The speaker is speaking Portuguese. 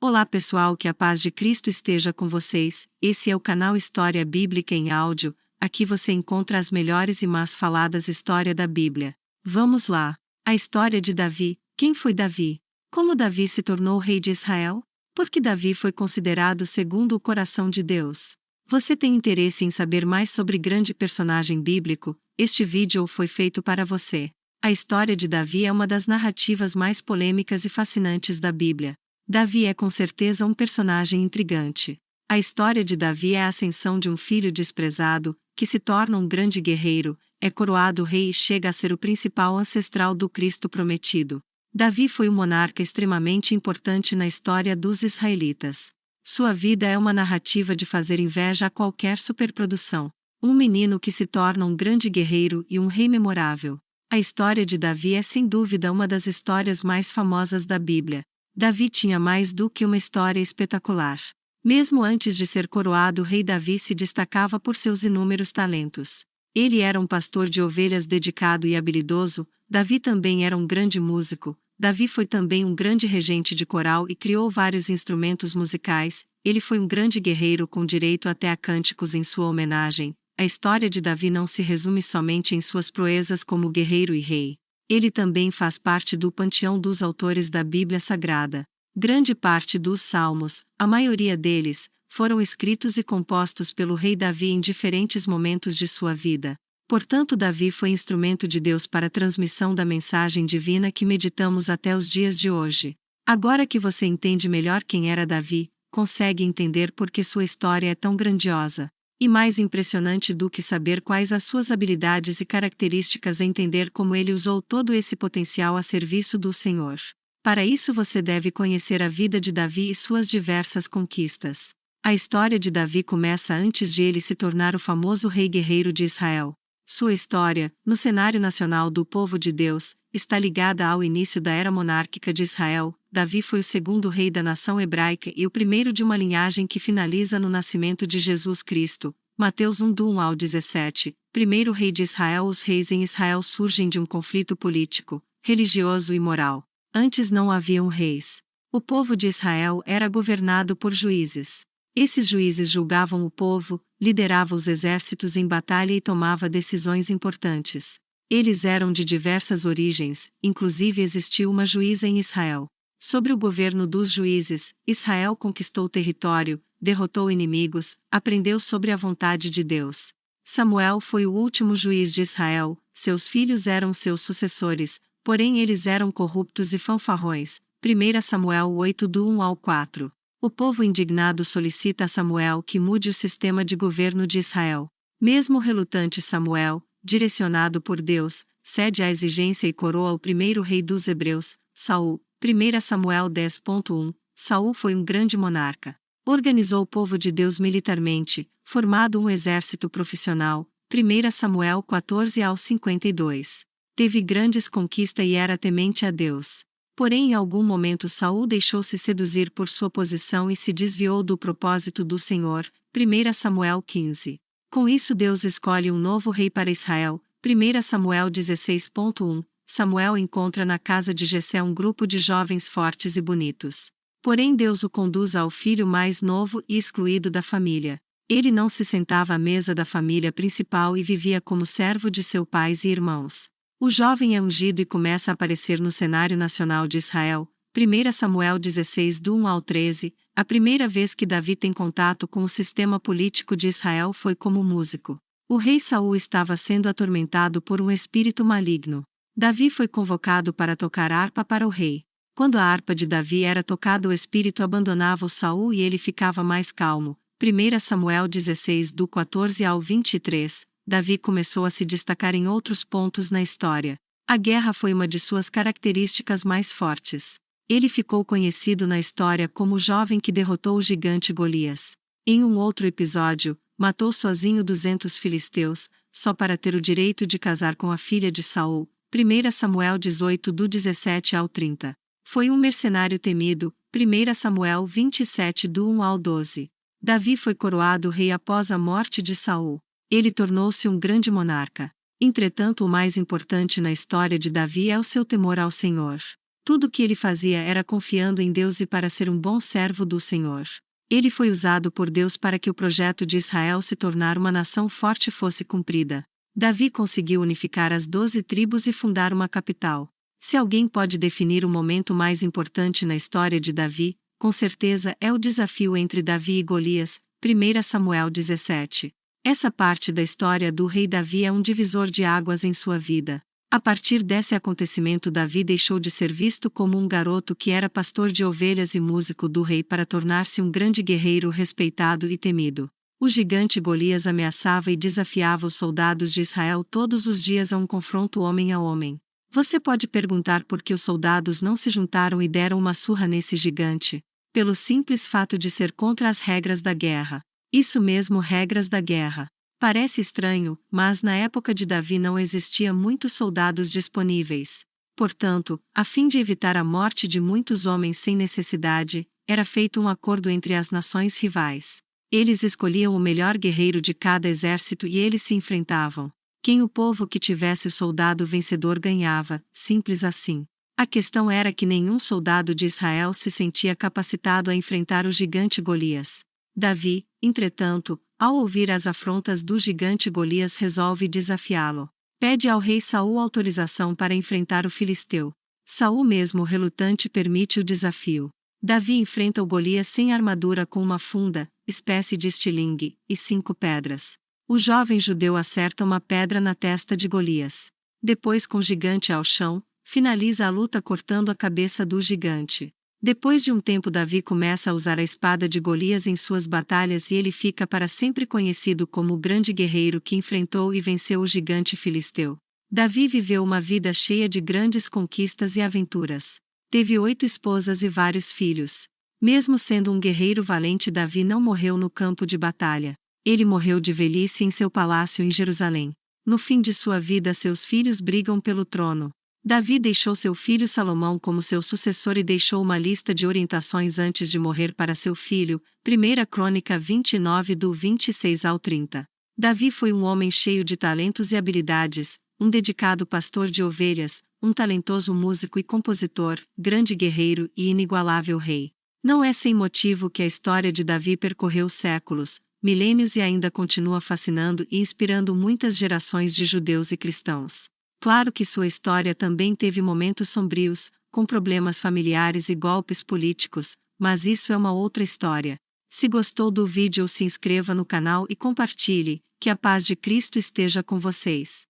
Olá pessoal, que a paz de Cristo esteja com vocês. Esse é o canal História Bíblica em Áudio. Aqui você encontra as melhores e mais faladas histórias da Bíblia. Vamos lá. A história de Davi. Quem foi Davi? Como Davi se tornou rei de Israel? Por que Davi foi considerado segundo o coração de Deus? Você tem interesse em saber mais sobre grande personagem bíblico? Este vídeo foi feito para você. A história de Davi é uma das narrativas mais polêmicas e fascinantes da Bíblia. Davi é com certeza um personagem intrigante. A história de Davi é a ascensão de um filho desprezado, que se torna um grande guerreiro, é coroado rei e chega a ser o principal ancestral do Cristo prometido. Davi foi um monarca extremamente importante na história dos israelitas. Sua vida é uma narrativa de fazer inveja a qualquer superprodução. Um menino que se torna um grande guerreiro e um rei memorável. A história de Davi é sem dúvida uma das histórias mais famosas da Bíblia. Davi tinha mais do que uma história espetacular. Mesmo antes de ser coroado rei, Davi se destacava por seus inúmeros talentos. Ele era um pastor de ovelhas dedicado e habilidoso. Davi também era um grande músico. Davi foi também um grande regente de coral e criou vários instrumentos musicais. Ele foi um grande guerreiro com direito até a cânticos em sua homenagem. A história de Davi não se resume somente em suas proezas como guerreiro e rei. Ele também faz parte do panteão dos autores da Bíblia Sagrada. Grande parte dos salmos, a maioria deles, foram escritos e compostos pelo rei Davi em diferentes momentos de sua vida. Portanto, Davi foi instrumento de Deus para a transmissão da mensagem divina que meditamos até os dias de hoje. Agora que você entende melhor quem era Davi, consegue entender por que sua história é tão grandiosa. E mais impressionante do que saber quais as suas habilidades e características é entender como ele usou todo esse potencial a serviço do Senhor. Para isso você deve conhecer a vida de Davi e suas diversas conquistas. A história de Davi começa antes de ele se tornar o famoso rei guerreiro de Israel. Sua história, no cenário nacional do povo de Deus, está ligada ao início da era monárquica de Israel. Davi foi o segundo rei da nação hebraica e o primeiro de uma linhagem que finaliza no nascimento de Jesus Cristo. Mateus 1, do 1 ao 17. Primeiro rei de Israel. Os reis em Israel surgem de um conflito político, religioso e moral. Antes não haviam reis. O povo de Israel era governado por juízes. Esses juízes julgavam o povo, lideravam os exércitos em batalha e tomavam decisões importantes. Eles eram de diversas origens, inclusive existiu uma juíza em Israel. Sob o governo dos juízes, Israel conquistou o território, derrotou inimigos, aprendeu sobre a vontade de Deus. Samuel foi o último juiz de Israel, seus filhos eram seus sucessores, porém eles eram corruptos e fanfarrões. 1 Samuel 8, do 1 ao 4. O povo indignado solicita a Samuel que mude o sistema de governo de Israel. Mesmo relutante, Samuel, direcionado por Deus, cede à exigência e coroa o primeiro rei dos hebreus, Saul. 1 Samuel 10.1. Saul foi um grande monarca. Organizou o povo de Deus militarmente, formado um exército profissional. 1 Samuel 14 ao 52. Teve grandes conquistas e era temente a Deus. Porém, em algum momento Saul deixou-se seduzir por sua posição e se desviou do propósito do Senhor. 1 Samuel 15. Com isso Deus escolhe um novo rei para Israel. 1 Samuel 16.1. Samuel encontra na casa de Jessé um grupo de jovens fortes e bonitos. Porém Deus o conduz ao filho mais novo e excluído da família. Ele não se sentava à mesa da família principal e vivia como servo de seus pais e irmãos. O jovem é ungido e começa a aparecer no cenário nacional de Israel. 1 Samuel 16, do 1 ao 13. A primeira vez que Davi tem contato com o sistema político de Israel foi como músico. O rei Saul estava sendo atormentado por um espírito maligno. Davi foi convocado para tocar harpa para o rei. Quando a harpa de Davi era tocada, o espírito abandonava o Saul e ele ficava mais calmo. 1 Samuel 16, do 14 ao 23. Davi começou a se destacar em outros pontos na história. A guerra foi uma de suas características mais fortes. Ele ficou conhecido na história como o jovem que derrotou o gigante Golias. Em um outro episódio, matou sozinho 200 filisteus, só para ter o direito de casar com a filha de Saul. 1 Samuel 18, do 17 ao 30. Foi um mercenário temido. 1 Samuel 27, do 1 ao 12. Davi foi coroado rei após a morte de Saul. Ele tornou-se um grande monarca. Entretanto, o mais importante na história de Davi é o seu temor ao Senhor. Tudo o que ele fazia era confiando em Deus e para ser um bom servo do Senhor. Ele foi usado por Deus para que o projeto de Israel se tornar uma nação forte fosse cumprida. Davi conseguiu unificar as 12 tribos e fundar uma capital. Se alguém pode definir o momento mais importante na história de Davi, com certeza é o desafio entre Davi e Golias, 1 Samuel 17. Essa parte da história do rei Davi é um divisor de águas em sua vida. A partir desse acontecimento, Davi deixou de ser visto como um garoto que era pastor de ovelhas e músico do rei para tornar-se um grande guerreiro respeitado e temido. O gigante Golias ameaçava e desafiava os soldados de Israel todos os dias a um confronto homem a homem. Você pode perguntar por que os soldados não se juntaram e deram uma surra nesse gigante. Pelo simples fato de ser contra as regras da guerra. Isso mesmo, regras da guerra. Parece estranho, mas na época de Davi não existia muitos soldados disponíveis. Portanto, a fim de evitar a morte de muitos homens sem necessidade, era feito um acordo entre as nações rivais. Eles escolhiam o melhor guerreiro de cada exército e eles se enfrentavam. Quem o povo que tivesse o soldado vencedor ganhava, simples assim. A questão era que nenhum soldado de Israel se sentia capacitado a enfrentar o gigante Golias. Davi, entretanto, ao ouvir as afrontas do gigante Golias, resolve desafiá-lo. Pede ao rei Saul autorização para enfrentar o filisteu. Saul, mesmo relutante, permite o desafio. Davi enfrenta o Golias sem armadura, com uma funda, espécie de estilingue, e 5 pedras. O jovem judeu acerta uma pedra na testa de Golias. Depois, com o gigante ao chão, finaliza a luta cortando a cabeça do gigante. Depois de um tempo, Davi começa a usar a espada de Golias em suas batalhas e ele fica para sempre conhecido como o grande guerreiro que enfrentou e venceu o gigante filisteu. Davi viveu uma vida cheia de grandes conquistas e aventuras. Teve 8 esposas e vários filhos. Mesmo sendo um guerreiro valente, Davi não morreu no campo de batalha. Ele morreu de velhice em seu palácio em Jerusalém. No fim de sua vida, seus filhos brigam pelo trono. Davi deixou seu filho Salomão como seu sucessor e deixou uma lista de orientações antes de morrer para seu filho, 1 Crônica 29 do 26 ao 30. Davi foi um homem cheio de talentos e habilidades, um dedicado pastor de ovelhas, um talentoso músico e compositor, grande guerreiro e inigualável rei. Não é sem motivo que a história de Davi percorreu séculos, milênios e ainda continua fascinando e inspirando muitas gerações de judeus e cristãos. Claro que sua história também teve momentos sombrios, com problemas familiares e golpes políticos, mas isso é uma outra história. Se gostou do vídeo, se inscreva no canal e compartilhe. Que a paz de Cristo esteja com vocês.